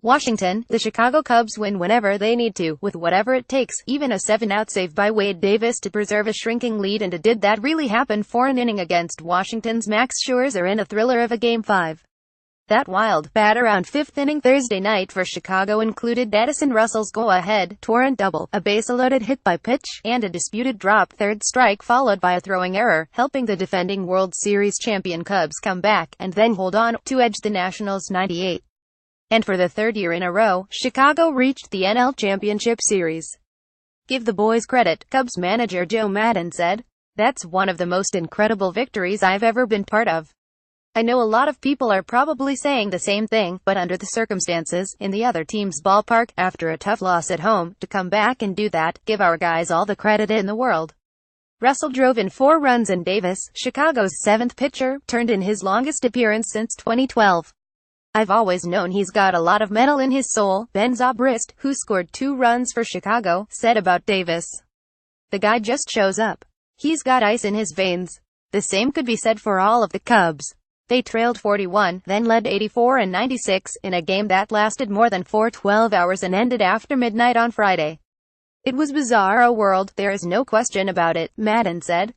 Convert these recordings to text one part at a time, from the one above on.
Washington, the Chicago Cubs win whenever they need to, with whatever it takes, even a 7-out save by Wade Davis to preserve a shrinking lead. And did that really happen for an inning against Washington's Max Scherzer in a thriller of a Game 5? That wild, bat-around fifth inning Thursday night for Chicago included Addison Russell's go-ahead, two-run double, a base-loaded hit by pitch, and a disputed drop third strike followed by a throwing error, helping the defending World Series champion Cubs come back, and then hold on, to edge the Nationals 98. And for the third year in a row, Chicago reached the NL Championship Series. "Give the boys credit," Cubs manager Joe Maddon said. "That's one of the most incredible victories I've ever been part of. I know a lot of people are probably saying the same thing, but under the circumstances, in the other team's ballpark, after a tough loss at home, to come back and do that, give our guys all the credit in the world." Russell drove in 4 runs and Davis, Chicago's 7th pitcher, turned in his longest appearance since 2012. "I've always known he's got a lot of metal in his soul," Ben Zobrist, who scored 2 runs for Chicago, said about Davis. "The guy just shows up. He's got ice in his veins." The same could be said for all of the Cubs. They trailed 41, then led 84 and 96, in a game that lasted more than 12 hours and ended after midnight on Friday. "It was bizarre a world, there is no question about it," Maddon said.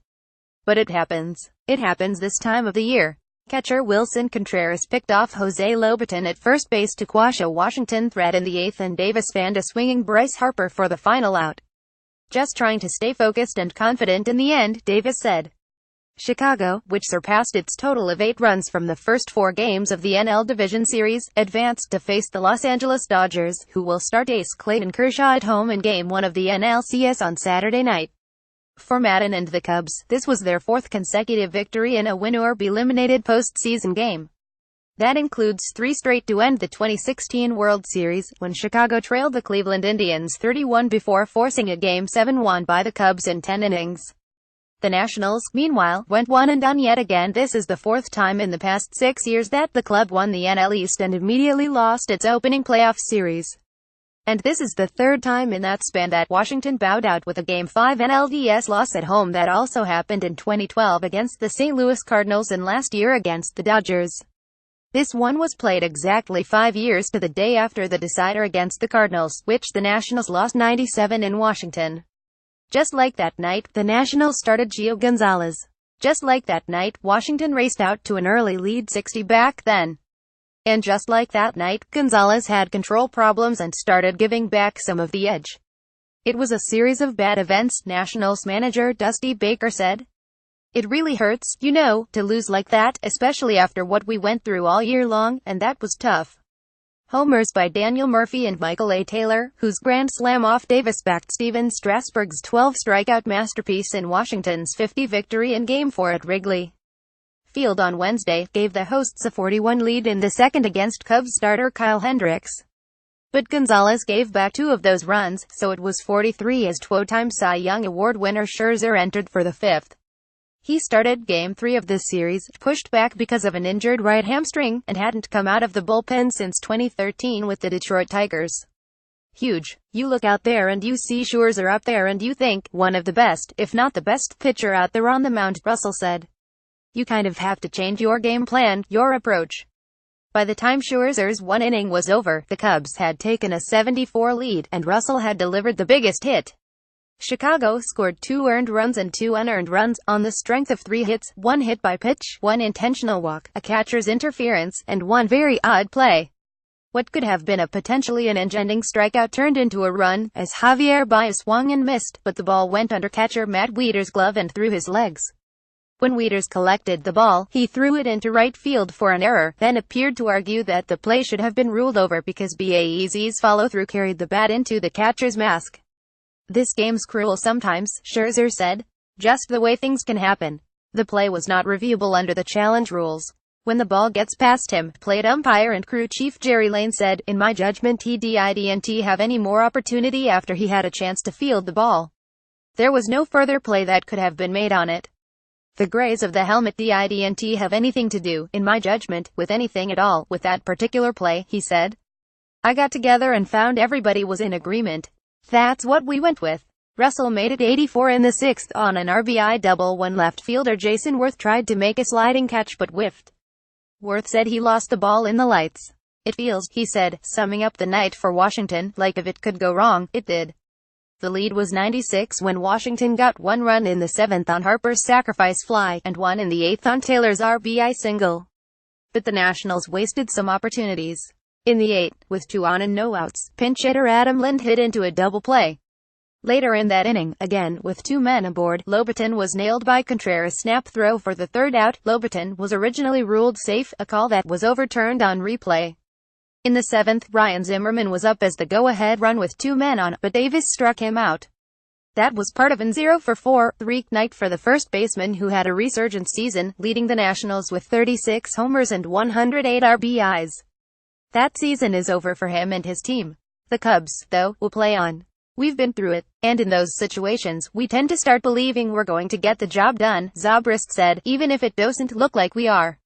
"But it happens. It happens this time of the year." Catcher Wilson Contreras picked off Jose Lobaton at first base to quash a Washington threat in the 8th, and Davis fanned a swinging Bryce Harper for the final out. "Just trying to stay focused and confident in the end," Davis said. Chicago, which surpassed its total of 8 runs from the first 4 games of the NL Division Series, advanced to face the Los Angeles Dodgers, who will start ace Clayton Kershaw at home in Game 1 of the NLCS on Saturday night. For Maddon and the Cubs, this was their 4th consecutive victory in a win-or-be-eliminated postseason game. That includes 3 straight to end the 2016 World Series, when Chicago trailed the Cleveland Indians 31 before forcing a Game 7 won by the Cubs in 10 innings. The Nationals, meanwhile, went one and done yet again. This is the 4th time in the past 6 years that the club won the NL East and immediately lost its opening playoff series. And this is the 3rd time in that span that Washington bowed out with a Game 5 NLDS loss at home. That also happened in 2012 against the St. Louis Cardinals and last year against the Dodgers. This one was played exactly 5 years to the day after the decider against the Cardinals, which the Nationals lost 97 in Washington. Just like that night, the Nationals started Gio Gonzalez. Just like that night, Washington raced out to an early lead 60 back then. And just like that night, Gonzalez had control problems and started giving back some of the edge. "It was a series of bad events," Nationals manager Dusty Baker said. "It really hurts, you know, to lose like that, especially after what we went through all year long, and that was tough." Homers by Daniel Murphy and Michael A. Taylor, whose grand slam off Davis backed Steven Strasburg's 12-strikeout masterpiece in Washington's 50 victory in Game 4 at Wrigley Field on Wednesday, gave the hosts a 41 lead in the second against Cubs starter Kyle Hendricks. But Gonzalez gave back 2 of those runs, so it was 43 as two-time Cy Young Award winner Scherzer entered for the 5th. He started Game 3 of this series, pushed back because of an injured right hamstring, and hadn't come out of the bullpen since 2013 with the Detroit Tigers. "Huge. You look out there and you see Scherzer up there and you think, one of the best, if not the best pitcher out there on the mound," Russell said. "You kind of have to change your game plan, your approach." By the time Scherzer's 1 inning was over, the Cubs had taken a 74 lead, and Russell had delivered the biggest hit. Chicago scored 2 earned runs and 2 unearned runs, on the strength of 3 hits, 1 hit by pitch, 1 intentional walk, a catcher's interference, and 1 very odd play. What could have been a potentially an inning-ending strikeout turned into a run, as Javier Baez swung and missed, but the ball went under catcher Matt Wieters' glove and through his legs. When Wieters collected the ball, he threw it into right field for an error, then appeared to argue that the play should have been ruled over because Baez's follow-through carried the bat into the catcher's mask. "This game's cruel sometimes," Scherzer said. "Just the way things can happen. The play was not reviewable under the challenge rules. When the ball gets past him," plate umpire and crew chief Jerry Lane said, "in my judgment he didn't have any more opportunity after he had a chance to field the ball. There was no further play that could have been made on it. The grays of the helmet didn't have anything to do, in my judgment, with anything at all, with that particular play," he said. "I got together and found everybody was in agreement. That's what we went with." Russell made it 84 in the 6th on an RBI double when left fielder Jason Worth tried to make a sliding catch but whiffed. Worth said he lost the ball in the lights. "It feels," he said, summing up the night for Washington, "like if it could go wrong, it did." The lead was 96 when Washington got one run in the 7th on Harper's sacrifice fly, and one in the 8th on Taylor's RBI single. But the Nationals wasted some opportunities. In the 8th, with 2 on and no outs, pinch hitter Adam Lind hit into a double play. Later in that inning, again with 2 men aboard, Lobaton was nailed by Contreras' snap throw for the 3rd out. Lobaton was originally ruled safe, a call that was overturned on replay. In the 7th, Ryan Zimmerman was up as the go-ahead run with 2 men on, but Davis struck him out. That was part of an 0-for-4 night for the first baseman, who had a resurgent season, leading the Nationals with 36 homers and 108 RBIs. That season is over for him and his team. The Cubs, though, will play on. "We've been through it, and in those situations, we tend to start believing we're going to get the job done," Zobrist said, "even if it doesn't look like we are."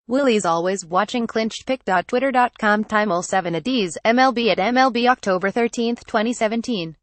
Willie's always watching. ClinchedPick.Twitter.com. Time 07 nlds, MLB at MLB October 13, 2017.